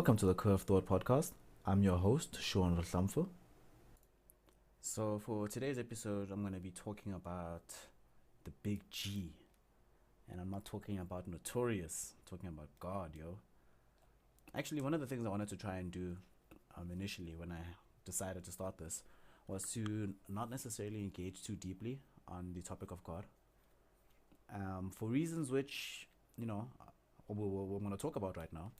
Welcome to the Curve Thought Podcast. I'm your host, Sean Rhlamfo. So, for today's episode, I'm going to be talking about the big G. And I'm not talking about notorious, I'm talking about God, yo. Actually, one of the things I wanted to try and do initially when I decided to start this was to not necessarily engage too deeply on the topic of God. For reasons which, we're going to talk about right now.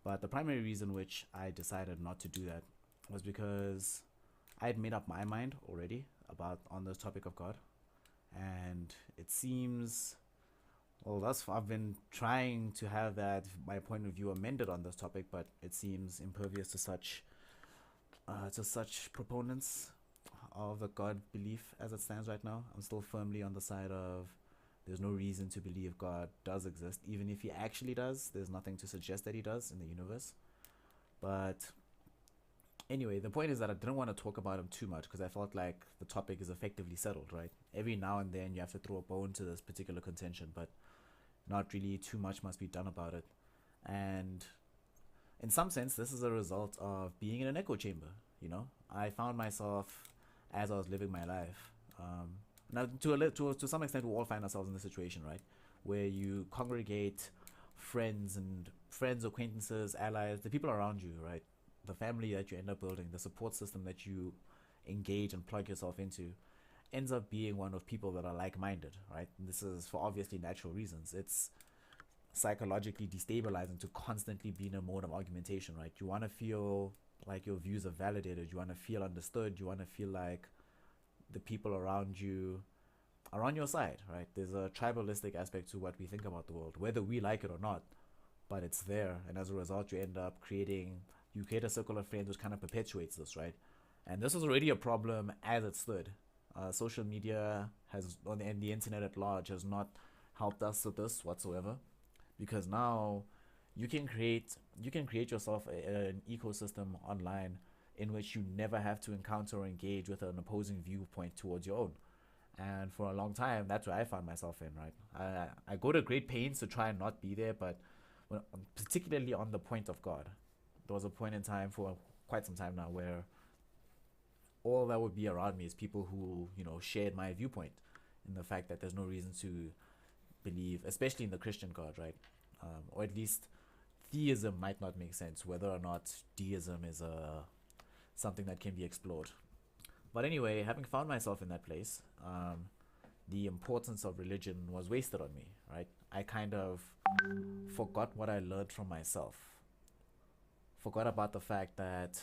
But the primary reason which I decided not to do that was because I had made up my mind already about on this topic of God, and it seems, I've been trying to have my point of view amended on this topic, but it seems impervious to such proponents of the God belief as it stands right now. I'm still firmly on the side of there's no reason to believe God does exist. Even if he actually does, there's nothing to suggest that he does in the universe. But anyway, the point is that I didn't want to talk about him too much because I felt like the topic is effectively settled, right? Every now and then you have to throw a bone to this particular contention, but not really too much must be done about it. And in some sense, this is a result of being in an echo chamber, I found myself as I was living my life. Now, to some extent, we all find ourselves in this situation, right? Where you congregate friends, acquaintances, allies, the people around you, right? The family that you end up building, the support system that you engage and plug yourself into, ends up being one of people that are like-minded, right? And this is for obviously natural reasons. It's psychologically destabilizing to constantly be in a mode of argumentation, right? You want to feel like your views are validated. You want to feel understood. You want to feel like the people around you are on your side, right? There's a tribalistic aspect to what we think about the world, whether we like it or not, but it's there. And as a result, you create a circle of friends which kind of perpetuates this, right? And this was already a problem as it stood. Social media and the internet at large has not helped us with this whatsoever, because now you can create yourself an ecosystem online in which you never have to encounter or engage with an opposing viewpoint towards your own. And for a long time, that's where I found myself in, right? I go to great pains to try and not be there, but particularly on the point of God, there was a point in time for quite some time now where all that would be around me is people who, shared my viewpoint in the fact that there's no reason to believe, especially in the Christian God, right? Or at least theism might not make sense, whether or not deism is something that can be explored. But anyway, having found myself in that place, the importance of religion was wasted on me, right? I kind of forgot what I learned from myself. Forgot about the fact that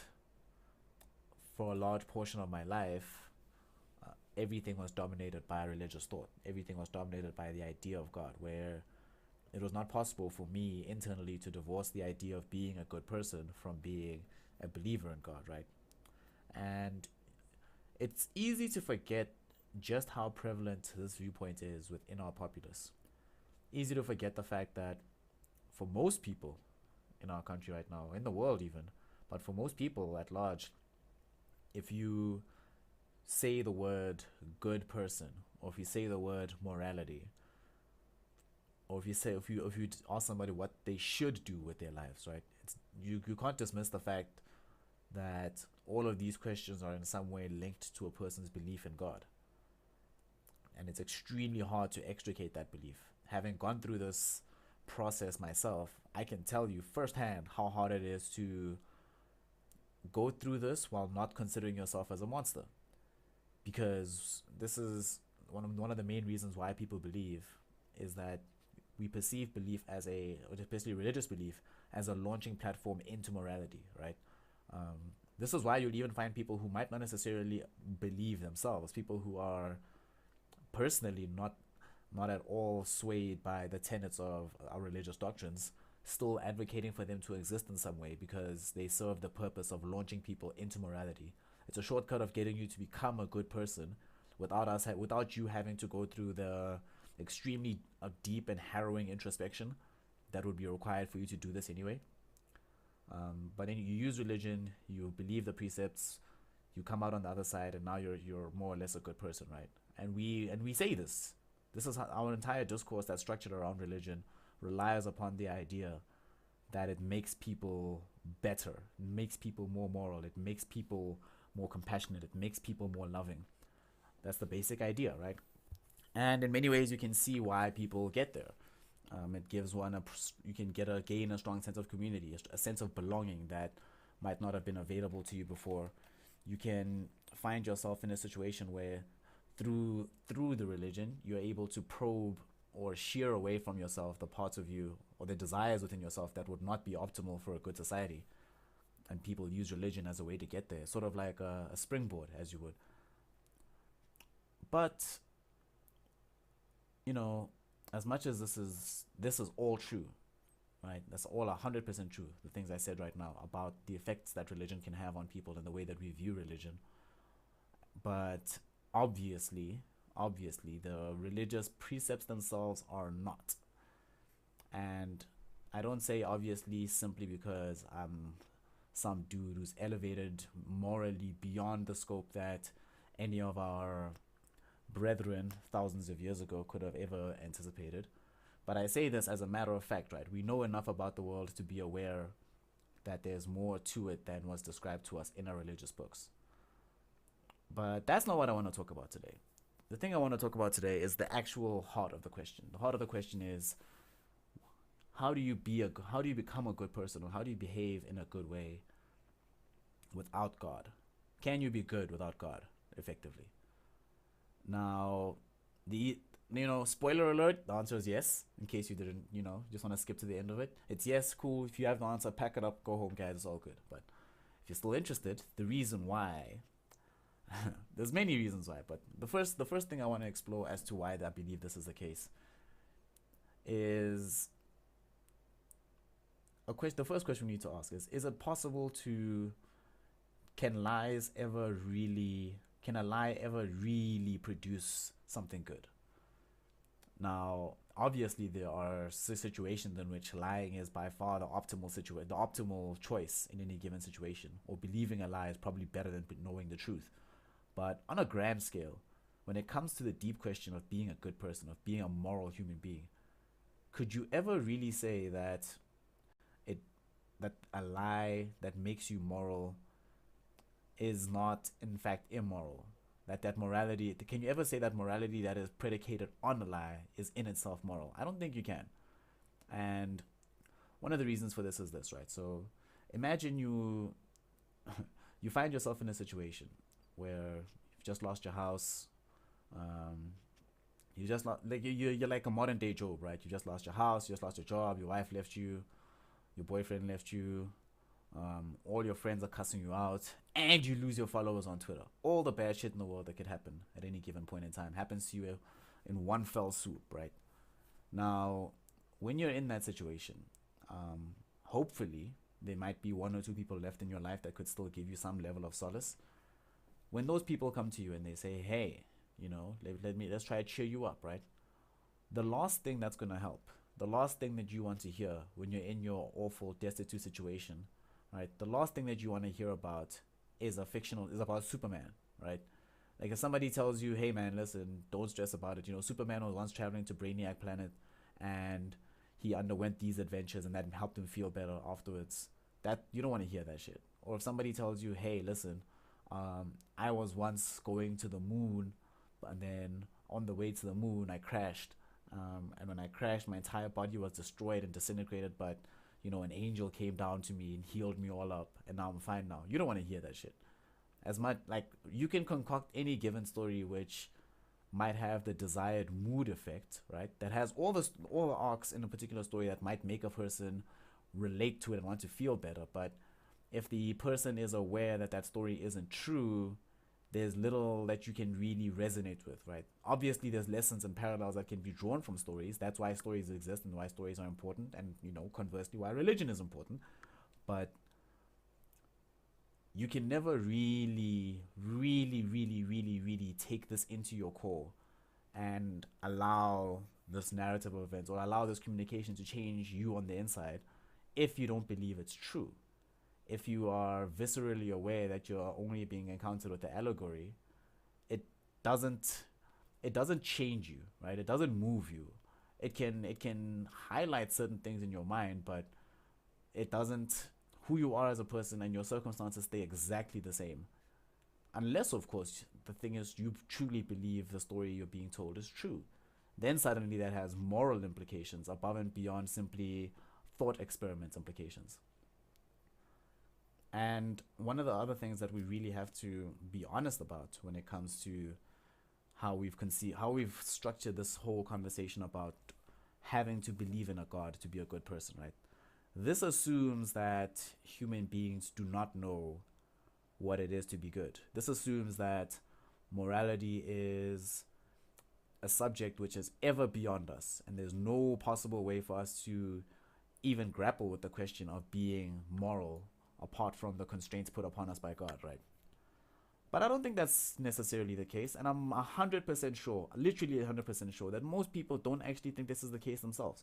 for a large portion of my life, everything was dominated by religious thought. Everything was dominated by the idea of God, where it was not possible for me internally to divorce the idea of being a good person from being a believer in God, right? And it's easy to forget just how prevalent this viewpoint is within our populace. Easy to forget the fact that for most people in our country right now, in the world even, but for most people at large, if you say the word good person, or if you say the word morality, or if you ask somebody what they should do with their lives, right? You can't dismiss the fact that all of these questions are in some way linked to a person's belief in God. And it's extremely hard to extricate that belief. Having gone through this process myself, I can tell you firsthand how hard it is to go through this while not considering yourself as a monster. Because this is one of the main reasons why people believe is that we perceive belief especially religious belief, as a launching platform into morality, right? This is why you'll even find people who might not necessarily believe themselves, people who are personally not at all swayed by the tenets of our religious doctrines, still advocating for them to exist in some way because they serve the purpose of launching people into morality. It's a shortcut of getting you to become a good person without you having to go through the extremely deep and harrowing introspection that would be required for you to do this anyway. But then you use religion, you believe the precepts, you come out on the other side, and now you're more or less a good person, right? And we say this. This is our entire discourse that's structured around religion relies upon the idea that it makes people better, it makes people more moral, it makes people more compassionate, it makes people more loving. That's the basic idea, right? And in many ways, you can see why people get there. It gives one you can gain a strong sense of community, a sense of belonging that might not have been available to you before. You can find yourself in a situation where through the religion you're able to probe or shear away from yourself the parts of you or the desires within yourself that would not be optimal for a good society. And people use religion as a way to get there, sort of like a springboard, as you would. But you know, as much as this is all true, right? That's all 100% true. The things I said right now about the effects that religion can have on people and the way that we view religion. But obviously, obviously, the religious precepts themselves are not. And I don't say obviously simply because I'm some dude who's elevated morally beyond the scope that any of our brethren thousands of years ago could have ever anticipated. But I say this as a matter of fact, right? We know enough about the world to be aware that there's more to it than was described to us in our religious books. But that's not what I want to talk about today. The thing I want to talk about today is the actual heart of the question. The heart of the question is how do you become a good person, or how do you behave in a good way without God? Can you be good without God effectively? Now, the spoiler alert, the answer is yes. In case you didn't, just want to skip to the end of it, it's yes. Cool. If you have the answer, pack it up, go home, guys. It's all good. But if you're still interested, the reason why, there's many reasons why, but the first thing I want to explore as to why I believe this is the case is a question. The first question we need to ask is it possible to can lies ever really can a lie ever really produce something good? Now, obviously, there are situations in which lying is by far the optimal choice in any given situation, or believing a lie is probably better than knowing the truth. But on a grand scale, when it comes to the deep question of being a good person, of being a moral human being, could you ever really say it that a lie that makes you moral is not in fact immoral? That morality, can you ever say that morality that is predicated on a lie is in itself moral? I don't think you can. And one of the reasons for this is this, right? So imagine you find yourself in a situation where you've just lost your house. You just lost, like you're like a modern day Job, right? You just lost your house, you just lost your job, your wife left you, your boyfriend left you, all your friends are cussing you out, and you lose your followers on Twitter. All the bad shit in the world that could happen at any given point in time happens to you in one fell swoop, right? Now, when you're in that situation, hopefully there might be one or two people left in your life that could still give you some level of solace. When those people come to you and they say, "Hey, let's try to cheer you up," right? The last thing that's gonna help, the last thing that you want to hear when you're in your awful, destitute situation, right? The last thing that you want to hear about is about Superman, right? Like if somebody tells you, "Hey man, listen, don't stress about it. Superman was once traveling to Brainiac Planet, and he underwent these adventures, and that helped him feel better afterwards." That you don't want to hear that shit. Or if somebody tells you, "Hey, listen, I was once going to the moon, and then on the way to the moon, I crashed. And when I crashed, my entire body was destroyed and disintegrated, but an angel came down to me and healed me all up, and now I'm fine now." You don't want to hear that shit. As much like you can concoct any given story which might have the desired mood effect, right? That has all the arcs in a particular story that might make a person relate to it and want to feel better. But if the person is aware that that story isn't true, there's little that you can really resonate with, right? Obviously, there's lessons and parallels that can be drawn from stories. That's why stories exist and why stories are important, and conversely, why religion is important. But you can never really, really, really, really, really take this into your core and allow this narrative of events or allow this communication to change you on the inside if you don't believe it's true. If you are viscerally aware that you're only being encountered with the allegory, it doesn't change you, right? It doesn't move you. It can highlight certain things in your mind, but it doesn't who you are as a person and your circumstances stay exactly the same. Unless, of course, the thing is you truly believe the story you're being told is true. Then suddenly that has moral implications above and beyond simply thought experiment implications. And one of the other things that we really have to be honest about when it comes to how we've structured this whole conversation about having to believe in a God to be a good person, right? This assumes that human beings do not know what it is to be good. This assumes that morality is a subject which is ever beyond us, and there's no possible way for us to even grapple with the question of being moral apart from the constraints put upon us by God, right? But I don't think that's necessarily the case, and I'm 100% sure, literally 100% sure, that most people don't actually think this is the case themselves.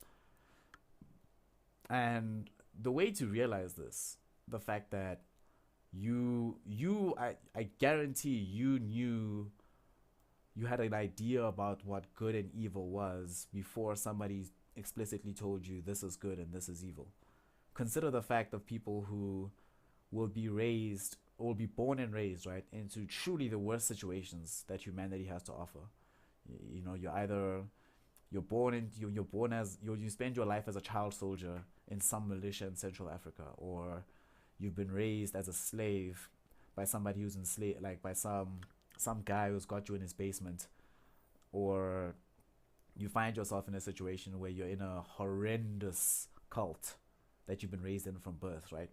And the way to realize this, the fact that I guarantee you knew, you had an idea about what good and evil was before somebody explicitly told you this is good and this is evil. Consider the fact of people who will be raised or will be born and raised, right, into truly the worst situations that humanity has to offer. You know, you're born as you spend your life as a child soldier in some militia in Central Africa, or you've been raised as a slave by somebody who's enslaved, like by some guy who's got you in his basement, or you find yourself in a situation where you're in a horrendous cult that you've been raised in from birth, right?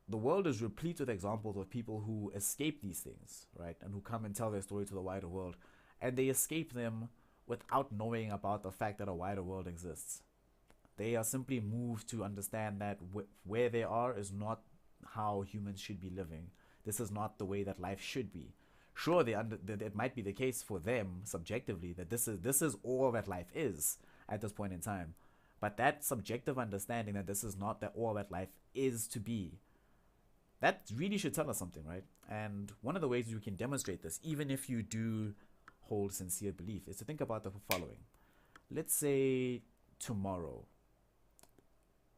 The world is replete with examples of people who escape these things, right? And who come and tell their story to the wider world. And they escape them without knowing about the fact that a wider world exists. They are simply moved to understand that where they are is not how humans should be living. This is not the way that life should be. Sure, that it might be the case for them subjectively that this is all that life is at this point in time. But that subjective understanding that this is not that all that life is to be, that really should tell us something, right? And one of the ways you can demonstrate this, even if you do hold sincere belief, is to think about the following. Let's say tomorrow,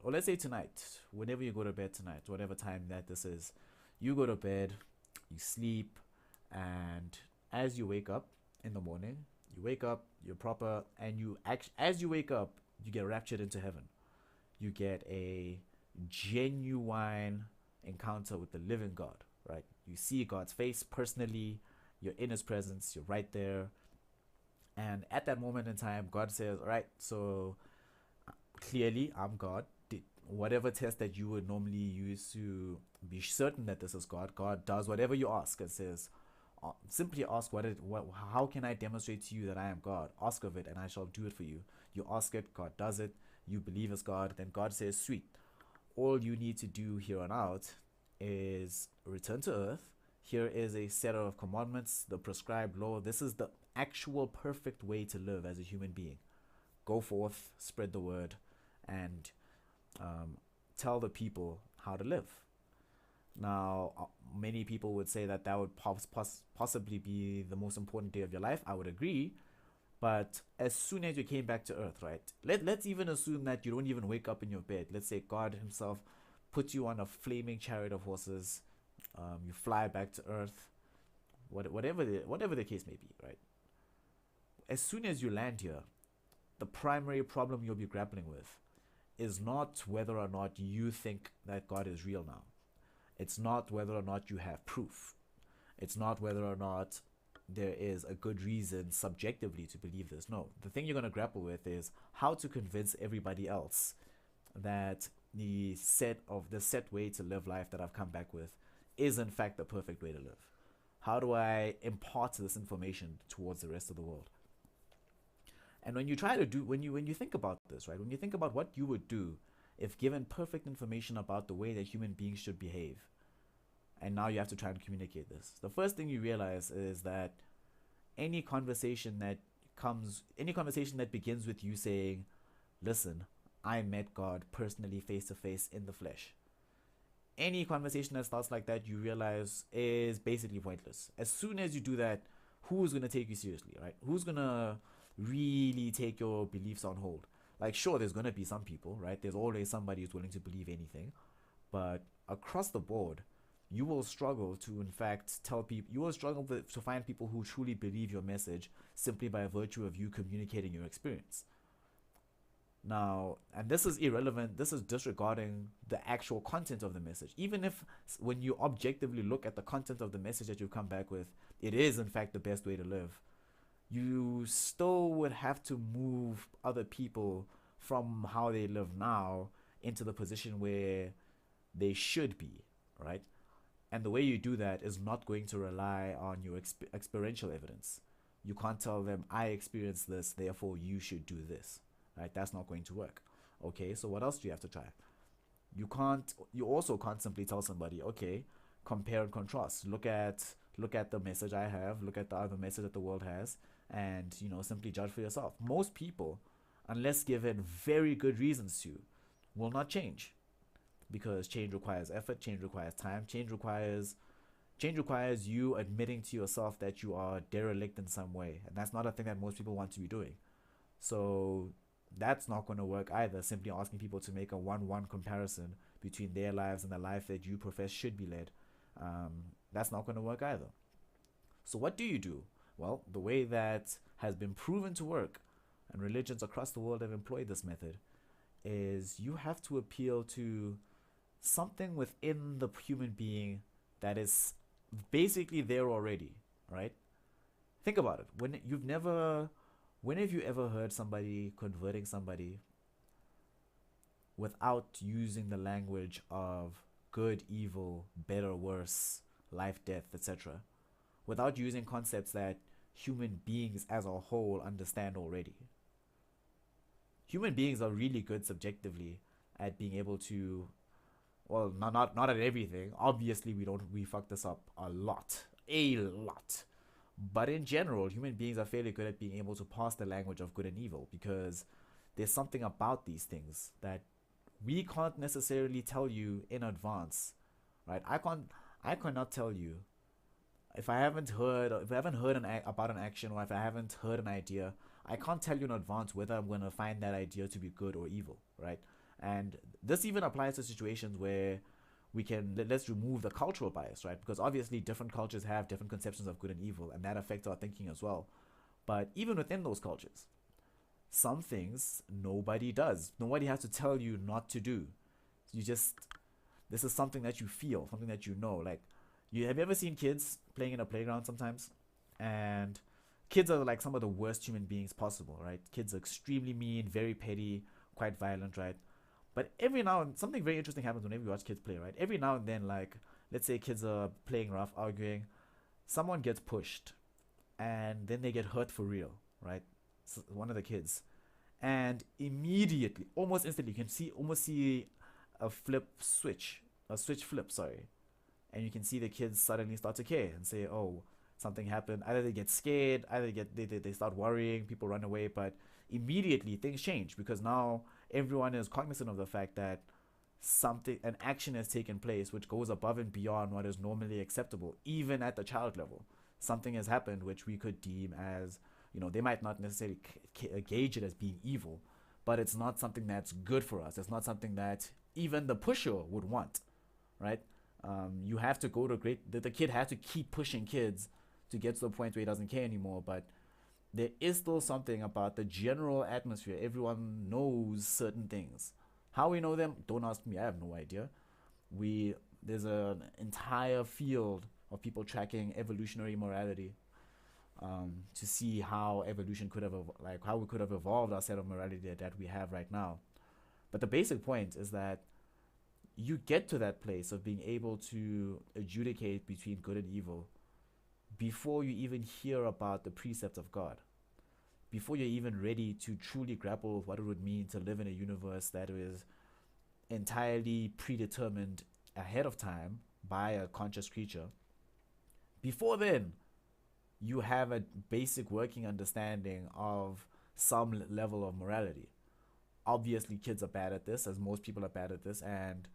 or let's say tonight, whenever you go to bed tonight, whatever time that this is, you go to bed, you sleep, and as you wake up in the morning, you wake up, you're proper, and as you wake up, you get raptured into heaven. You get a genuine encounter with the living God, right? You see God's face personally, you're in his presence, you're right there. And at that moment in time, God says, all right, so clearly I'm God. Whatever test that you would normally use to be certain that this is God, God does whatever you ask and says, simply ask how can I demonstrate to you that I am God? Ask of it and I shall do it for you. You ask it, God does it, you believe it's God, then God says, sweet. All you need to do here on out is return to earth. Here is a set of commandments, the prescribed law. This is the actual perfect way to live as a human being. Go forth, spread the word, and tell the people how to live. Now, many people would say that would possibly be the most important day of your life. I would agree. But as soon as you came back to earth, right? Let's even assume that you don't even wake up in your bed. Let's say God himself puts you on a flaming chariot of horses. You fly back to earth. Whatever the case may be, right? As soon as you land here, the primary problem you'll be grappling with is not whether or not you think that God is real now. It's not whether or not you have proof. It's not whether or not there is a good reason subjectively to believe this. No, the thing you're going to grapple with is how to convince everybody else that the set way to live life that I've come back with is in fact the perfect way to live. How do I impart this information towards the rest of the world? And when you think about this, right, when you think about what you would do if given perfect information about the way that human beings should behave, and now you have to try and communicate this, the first thing you realize is that any conversation that begins with you saying, listen, I met God personally, face to face, in the flesh. Any conversation that starts like that, you realize is basically pointless. As soon as you do that, who's going to take you seriously, right? Who's going to really take your beliefs on hold? Like, sure, there's going to be some people, right? There's always somebody who's willing to believe anything. But across the board, you will struggle to, in fact, tell people, you will struggle to find people who truly believe your message simply by virtue of you communicating your experience. Now, and this is irrelevant, this is disregarding the actual content of the message. Even if, when you objectively look at the content of the message that you've come back with, it is, in fact, the best way to live, you still would have to move other people from how they live now into the position where they should be, right? And the way you do that is not going to rely on your experiential evidence. You can't tell them, I experienced this, therefore you should do this, right? That's not going to work. Okay, so what else do you have to try? You also can't simply tell somebody, okay, compare and contrast. Look at the message I have, look at the other message that the world has, and simply judge for yourself. Most people, unless given very good reasons to, will not change, because change requires effort, change requires time, change requires you admitting to yourself that you are derelict in some way, and that's not a thing that most people want to be doing. So that's not going to work either. Simply asking people to make a 1-1 comparison between their lives and the life that you profess should be led, that's not going to work either. So what do you do? Well, the way that has been proven to work, and religions across the world have employed this method, is you have to appeal to something within the human being that is basically there already, right? Think about it. When have you ever heard somebody converting somebody without using the language of good, evil, better, worse, life, death, etc., without using concepts that human beings as a whole understand already? Human beings are really good subjectively at being able to, well, not at everything. Obviously, we fuck this up a lot. But in general, human beings are fairly good at being able to pass the language of good and evil, because there's something about these things that we can't necessarily tell you in advance, right? I cannot tell you, if I haven't heard about an action, or if I haven't heard an idea, I can't tell you in advance whether I'm going to find that idea to be good or evil, right? And this even applies to situations where let's remove the cultural bias, right? Because obviously different cultures have different conceptions of good and evil, and that affects our thinking as well. But even within those cultures, some things nobody does. Nobody has to tell you not to do. This is something that you feel, something that you know. Like, have you ever seen kids playing in a playground sometimes? And kids are like some of the worst human beings possible, right? Kids are extremely mean, very petty, quite violent, right? But every now and something very interesting happens whenever you watch kids play, right? Every now and then, like, let's say kids are playing rough, arguing, someone gets pushed, and then they get hurt for real, right? So one of the kids, and immediately, almost instantly, you can almost see a switch flip, sorry, and you can see the kids suddenly start to care and say, "Oh, something happened." Either they get scared, either they start worrying, people run away, but immediately things change, because now everyone is cognizant of the fact that an action has taken place which goes above and beyond what is normally acceptable, even at the child level. Something has happened which we could deem as, they might not necessarily gauge it as being evil, but it's not something that's good for us. It's not something that even the pusher would want, right? You have to go to the kid has to keep pushing kids to get to the point where he doesn't care anymore, but there is still something about the general atmosphere. Everyone knows certain things. How we know them, don't ask me, I have no idea. There's an entire field of people tracking evolutionary morality, to see how evolution could have, like, how we could have evolved our set of morality that we have right now. But the basic point is that you get to that place of being able to adjudicate between good and evil before you even hear about the precepts of God, before you're even ready to truly grapple with what it would mean to live in a universe that is entirely predetermined ahead of time by a conscious creature. Before then, you have a basic working understanding of some level of morality. Obviously, kids are bad at this, as most people are bad at this, and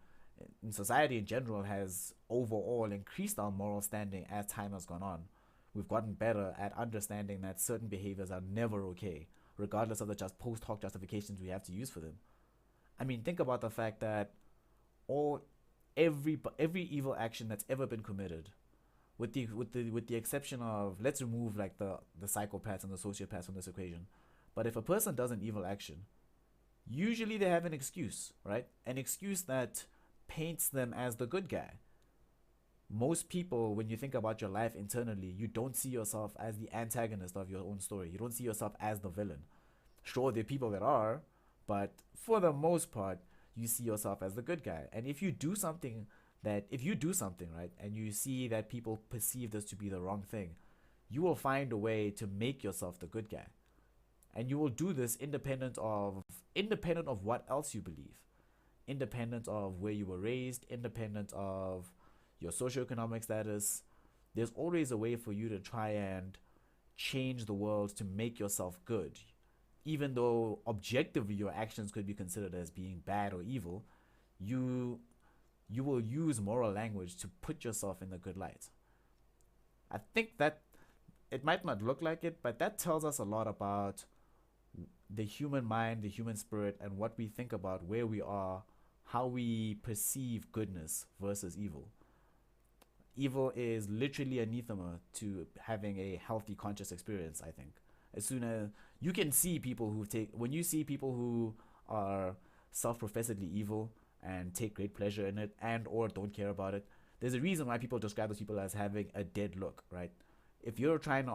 in society in general has overall increased our moral standing as time has gone on. We've gotten better at understanding that certain behaviors are never okay, regardless of the just post hoc justifications we have to use for them. I mean, think about the fact that all every evil action that's ever been committed, with the exception of, let's remove like the psychopaths and the sociopaths from this equation. But if a person does an evil action, usually they have an excuse, right? An excuse that paints them as the good guy. Most people, when you think about your life internally, you don't see yourself as the antagonist of your own story. You don't see yourself as the villain. Sure, there are people that are, but for the most part, you see yourself as the good guy. And if you do something, right, and you see that people perceive this to be the wrong thing, you will find a way to make yourself the good guy. And you will do this independent of what else you believe, independent of where you were raised, independent of your socioeconomic status. There's always a way for you to try and change the world to make yourself good. Even though objectively your actions could be considered as being bad or evil, you you will use moral language to put yourself in a good light. I think that it might not look like it, but that tells us a lot about the human mind, the human spirit, and what we think about where we are, how we perceive goodness versus evil. Evil is literally anathema to having a healthy conscious experience, I think. As soon as you can see people who take, when you see people who are self-professedly evil and take great pleasure in it and or don't care about it, there's a reason why people describe those people as having a dead look, right? If you're trying to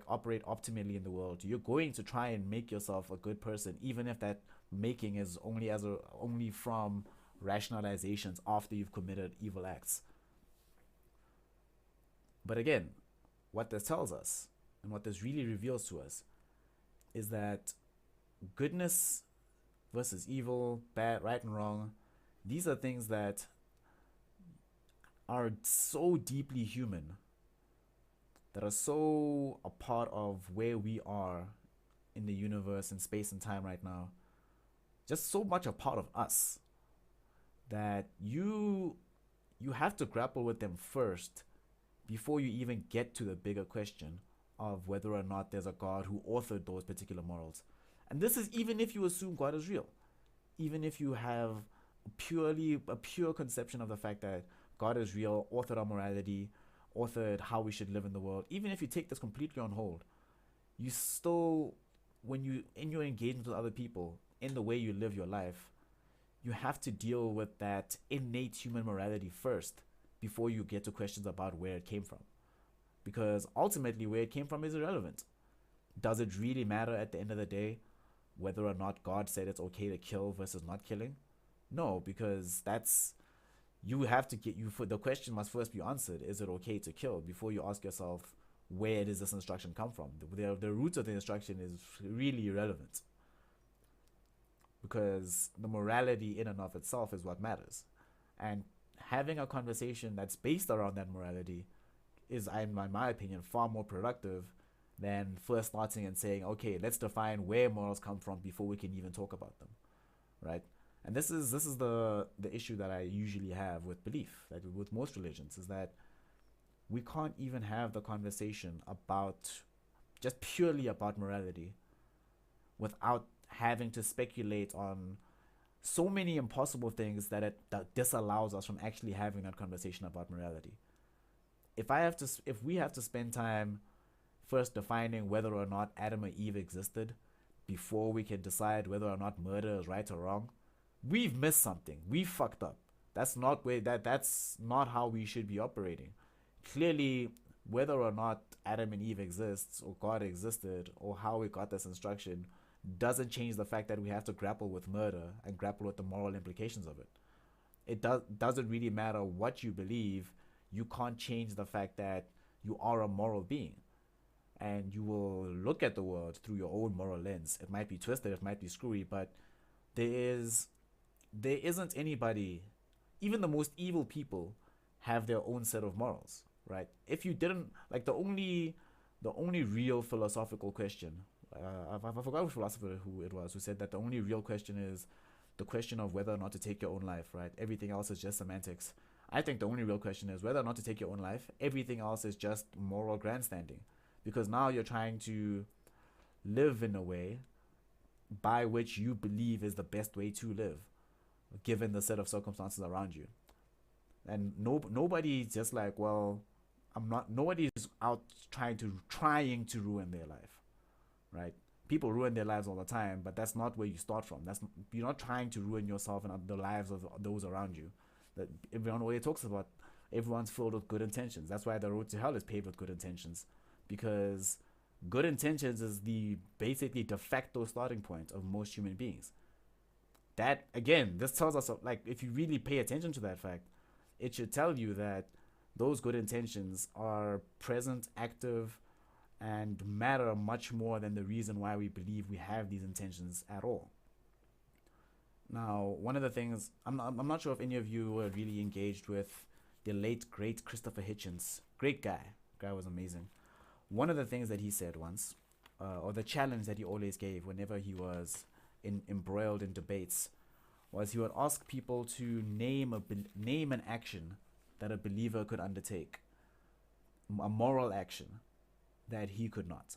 operate optimally in the world, you're going to try and make yourself a good person, even if that making is only from rationalizations after you've committed evil acts. But again, what this tells us and what this really reveals to us is that goodness versus evil, bad, right and wrong, these are things that are so deeply human, that are so a part of where we are in the universe and space and time right now, just so much a part of us, that you have to grapple with them first before you even get to the bigger question of whether or not there's a God who authored those particular morals. And this is even if you assume God is real, even if you have a pure conception of the fact that God is real, authored our morality, authored how we should live in the world. Even if you take this completely on hold, you still, when you in your engagement with other people, in the way you live your life, you have to deal with that innate human morality first before you get to questions about where it came from. Because ultimately, where it came from is irrelevant. Does it really matter at the end of the day whether or not God said it's okay to kill versus not killing? No, because that's, you have to get, you for the question must first be answered: is it okay to kill, before you ask yourself, where does this instruction come from? The roots of the instruction is really irrelevant, because the morality in and of itself is what matters. And having a conversation that's based around that morality is, in my opinion, far more productive than first starting and saying, okay, let's define where morals come from before we can even talk about them, right? And this is the issue that I usually have with belief, like with most religions, is that we can't even have the conversation about, just purely about morality, without having to speculate on so many impossible things that disallows us from actually having that conversation about morality. If we have to spend time first defining whether or not Adam or Eve existed before we can decide whether or not murder is right or wrong, we've missed something. We fucked up. That's not how we should be operating. Clearly, whether or not Adam and Eve exists, or God existed, or how we got this instruction, doesn't change the fact that we have to grapple with murder and grapple with the moral implications of it. Doesn't really matter what you believe. You can't change the fact that you are a moral being, and you will look at the world through your own moral lens. It might be twisted, it might be screwy, but there isn't anybody, even the most evil people have their own set of morals, right? If you didn't, like, the only real philosophical question, I forgot which philosopher who it was who said that the only real question is the question of whether or not to take your own life, right? Everything else is just semantics. I think the only real question is whether or not to take your own life. Everything else is just moral grandstanding, because now you're trying to live in a way by which you believe is the best way to live, given the set of circumstances around you. And nobody's just like, well, I'm not. Nobody's out trying to ruin their life, right? People ruin their lives all the time, but that's not where you start from. You're not trying to ruin yourself and the lives of those around you. That everyone always talks about. Everyone's filled with good intentions. That's why the road to hell is paved with good intentions, because good intentions is the basically de facto starting point of most human beings. That again, this tells us, like, if you really pay attention to that fact, it should tell you that those good intentions are present, active, and matter much more than the reason why we believe we have these intentions at all. Now, one of the things, I'm not sure if any of you were really engaged with the late great Christopher Hitchens. Great guy. Guy was amazing. One of the things that he said once, or the challenge that he always gave whenever he was embroiled in debates, was he would ask people to name an action that a believer could undertake, a moral action that he could not.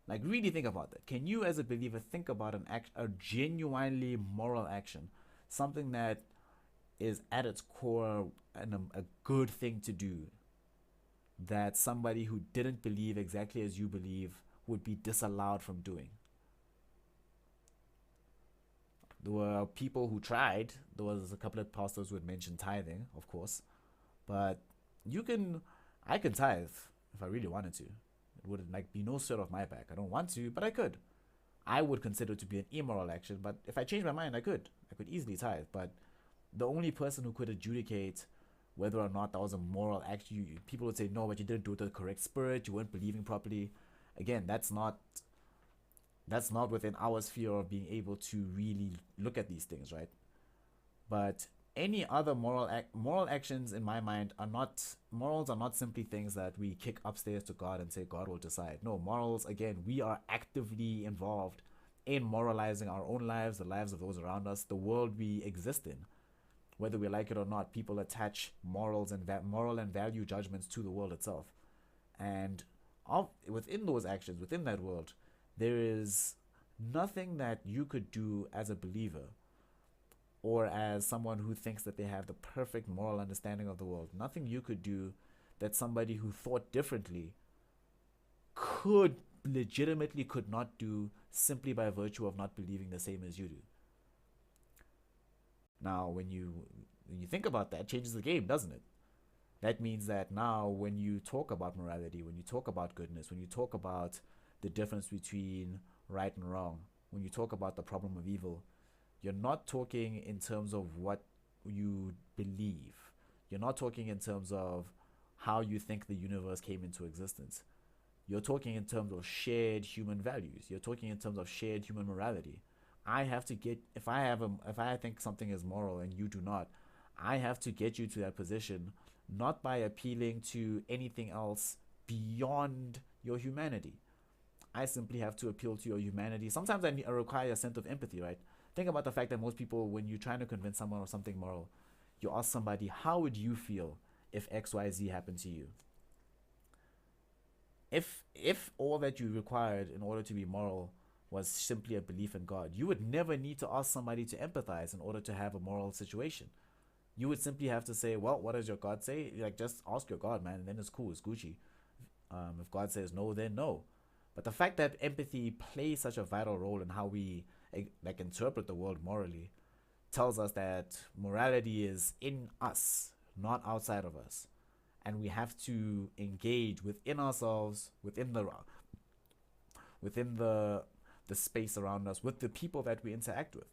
Like, really think about that. Can you, as a believer, think about a genuinely moral action, something that is at its core a good thing to do, that somebody who didn't believe exactly as you believe would be disallowed from doing? There were people who tried. There was a couple of pastors who had mentioned tithing, of course, but I can tithe if I really wanted to. It would like be no sweat off my back. I don't want to, but I could. I would consider it to be an immoral action, but if I change my mind, I could. I could easily tithe. But the only person who could adjudicate whether or not that was a moral action, people would say no, but you didn't do it with the correct spirit. You weren't believing properly. Again, that's not within our sphere of being able to really look at these things, right? But any other moral actions in my mind are not morals are not simply things that we kick upstairs to God and say God will decide. No, morals, again, we are actively involved in moralizing our own lives, the lives of those around us, the world we exist in. Whether we like it or not, people attach moral and value judgments to the world itself. And within those actions, within that world, there is nothing that you could do as a believer or as someone who thinks that they have the perfect moral understanding of the world. Nothing you could do that somebody who thought differently could not do simply by virtue of not believing the same as you do. Now, when you think about that, it changes the game, doesn't it? That means that now when you talk about morality, when you talk about goodness, when you talk about the difference between right and wrong, when you talk about the problem of evil, you're not talking in terms of what you believe. You're not talking in terms of how you think the universe came into existence. You're talking in terms of shared human values. You're talking in terms of shared human morality. I have to get if I think something is moral and you do not, I have to get you to that position not by appealing to anything else beyond your humanity. I simply have to appeal to your humanity. Sometimes I require a sense of empathy, right? Think about the fact that most people, when you're trying to convince someone of something moral, you ask somebody, how would you feel if XYZ happened to you? If all that you required in order to be moral was simply a belief in God, you would never need to ask somebody to empathize in order to have a moral situation. You would simply have to say, well, what does your God say? Like, just ask your God, man, and then it's cool, it's Gucci. If God says no, then no. But the fact that empathy plays such a vital role in how we like interpret the world morally tells us that morality is in us, not outside of us, and we have to engage within ourselves, within the space around us, with the people that we interact with.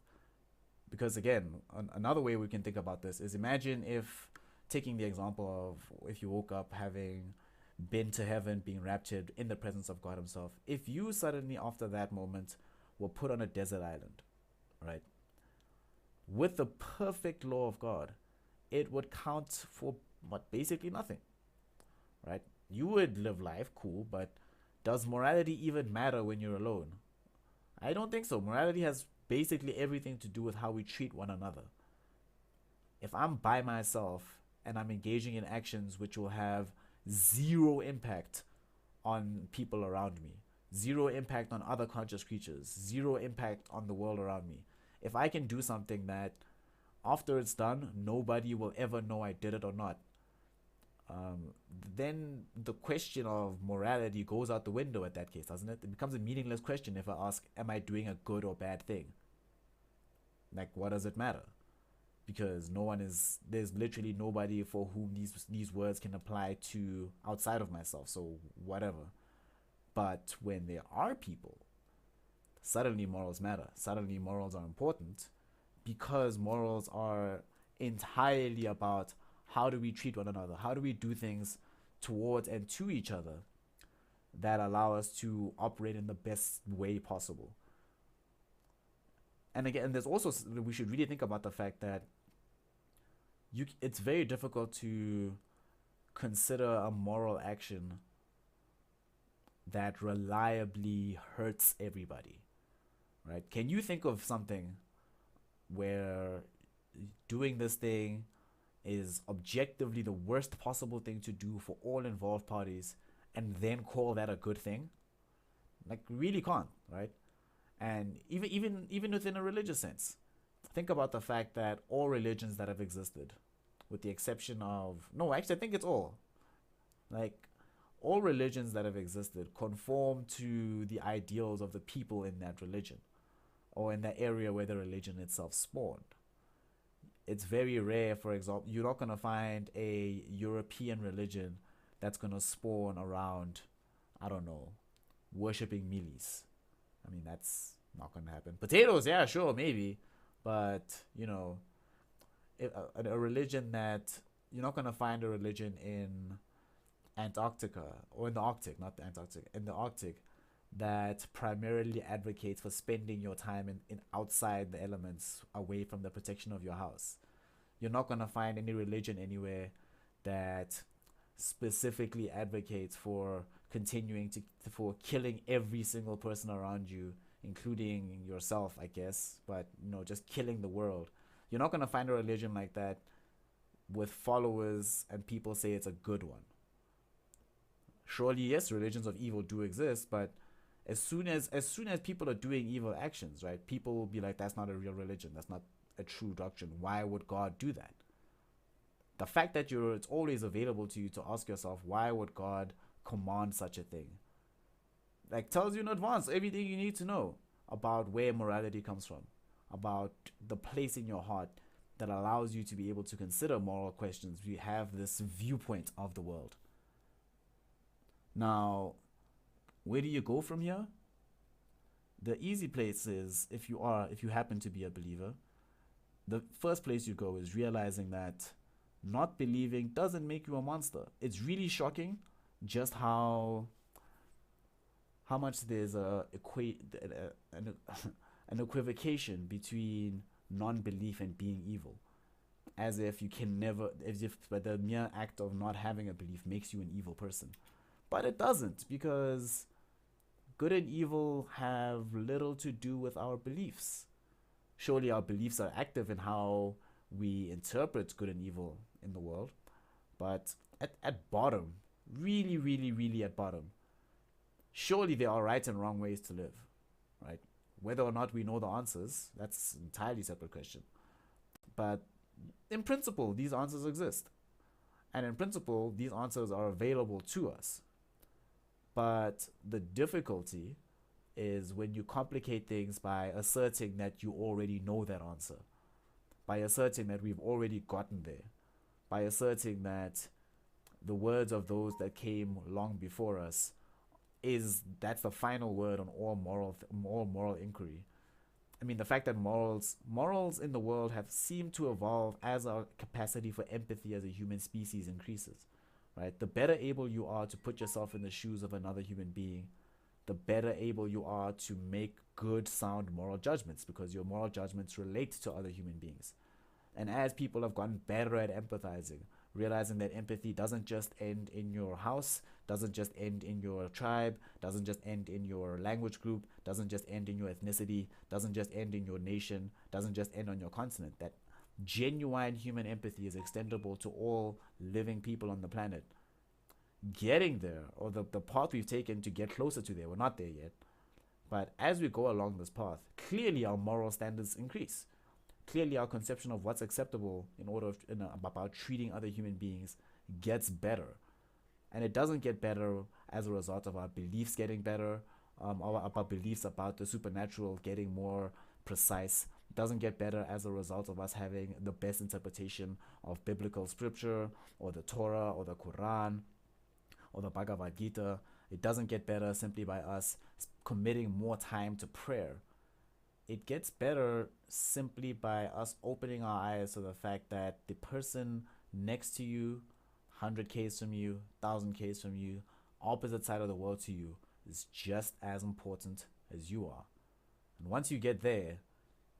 Because again, another way we can think about this is, imagine if, taking the example of if you woke up having been to heaven, being raptured in the presence of God himself, if you suddenly after that moment were put on a desert island, right, with the perfect law of God, it would count for what, basically nothing, right? You would live life cool, but does morality even matter when you're alone? I don't think so. Morality has basically everything to do with how we treat one another. If I'm by myself and I'm engaging in actions which will have zero impact on people around me, zero impact on other conscious creatures, zero impact on the world around me, if I can do something that After it's done, nobody will ever know I did it or not. um, then the question of morality goes out the window at that case, doesn't it? It becomes a meaningless question if I ask, am I doing a good or bad thing? Like, what does it matter? Because there's literally nobody for whom these words can apply to outside of myself. So whatever. But when there are people, suddenly morals matter. Suddenly morals are important because morals are entirely about how do we treat one another? How do we do things towards and to each other that allow us to operate in the best way possible? And again, there's also, we should really think about the fact that it's very difficult to consider a moral action that reliably hurts everybody, right? Can you think of something where doing this thing is objectively the worst possible thing to do for all involved parties and then call that a good thing? Like, really can't, right? And even within a religious sense, think about the fact that all religions that have existed, with the exception of, no, actually I think it's all, like, all religions that have existed conform to the ideals of the people in that religion or in that area where the religion itself spawned. It's very rare, for example, you're not going to find a European religion that's going to spawn around, I don't know, worshipping mealies. I mean, that's not going to happen. Potatoes, yeah, sure, maybe. But, a religion that, you're not going to find a religion in Antarctica, or in the Arctic, not the Antarctic, in the Arctic, that primarily advocates for spending your time in outside the elements, away from the protection of your house. You're not going to find any religion anywhere that specifically advocates for continuing for killing every single person around you, including yourself, I guess, but just killing the world. You're not going to find a religion like that with followers and people say it's a good one. Surely, yes, religions of evil do exist, but as soon as people are doing evil actions, right, people will be like, that's not a real religion, that's not a true doctrine. Why would God do that? The fact that it's always available to you to ask yourself, why would God command such a thing, like, tells you in advance everything you need to know about where morality comes from, about the place in your heart that allows you to be able to consider moral questions. You have this viewpoint of the world. Now, where do you go from here? The easy place is, if you happen to be a believer, the first place you go is realizing that not believing doesn't make you a monster. It's really shocking just how much there's an equivocation between non-belief and being evil, as if you can never, as if by the mere act of not having a belief makes you an evil person. But it doesn't, because good and evil have little to do with our beliefs. Surely our beliefs are active in how we interpret good and evil in the world, but at bottom, really, really, really at bottom, surely there are right and wrong ways to live, right? Whether or not we know the answers, that's an entirely separate question. But in principle, these answers exist. And in principle, these answers are available to us. But the difficulty is when you complicate things by asserting that you already know that answer, by asserting that we've already gotten there, by asserting that the words of those that came long before us that's the final word on all moral inquiry. I mean, the fact that morals in the world have seemed to evolve as our capacity for empathy as a human species increases, right? The better able you are to put yourself in the shoes of another human being, the better able you are to make good, sound moral judgments, because your moral judgments relate to other human beings. And as people have gotten better at empathizing, realizing that empathy doesn't just end in your house, doesn't just end in your tribe, doesn't just end in your language group, doesn't just end in your ethnicity, doesn't just end in your nation, doesn't just end on your continent, that genuine human empathy is extendable to all living people on the planet. Getting there, or the path we've taken to get closer to there, we're not there yet. But as we go along this path, clearly our moral standards increase. clearly our conception of what's acceptable about treating other human beings gets better. And it doesn't get better as a result of our beliefs getting better, or our beliefs about the supernatural getting more precise. It doesn't get better as a result of us having the best interpretation of biblical scripture, or the Torah, or the Quran, or the Bhagavad Gita. It doesn't get better simply by us committing more time to prayer. It gets better simply by us opening our eyes to the fact that the person next to you, 100 Ks from you, 1,000 Ks from you, opposite side of the world to you, is just as important as you are. And once you get there,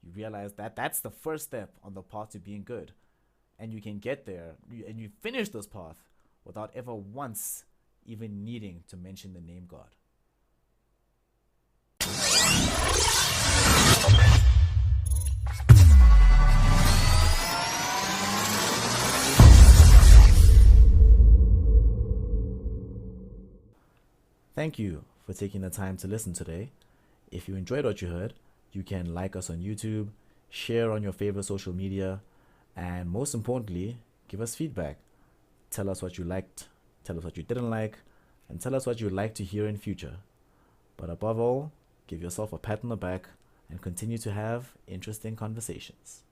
you realize that that's the first step on the path to being good. And you can get there, and you finish this path without ever once even needing to mention the name God. Thank you for taking the time to listen today. If you enjoyed what you heard, you can like us on YouTube, share on your favorite social media, and most importantly, give us feedback. Tell us what you liked, tell us what you didn't like, and tell us what you'd like to hear in future. But above all, give yourself a pat on the back and continue to have interesting conversations.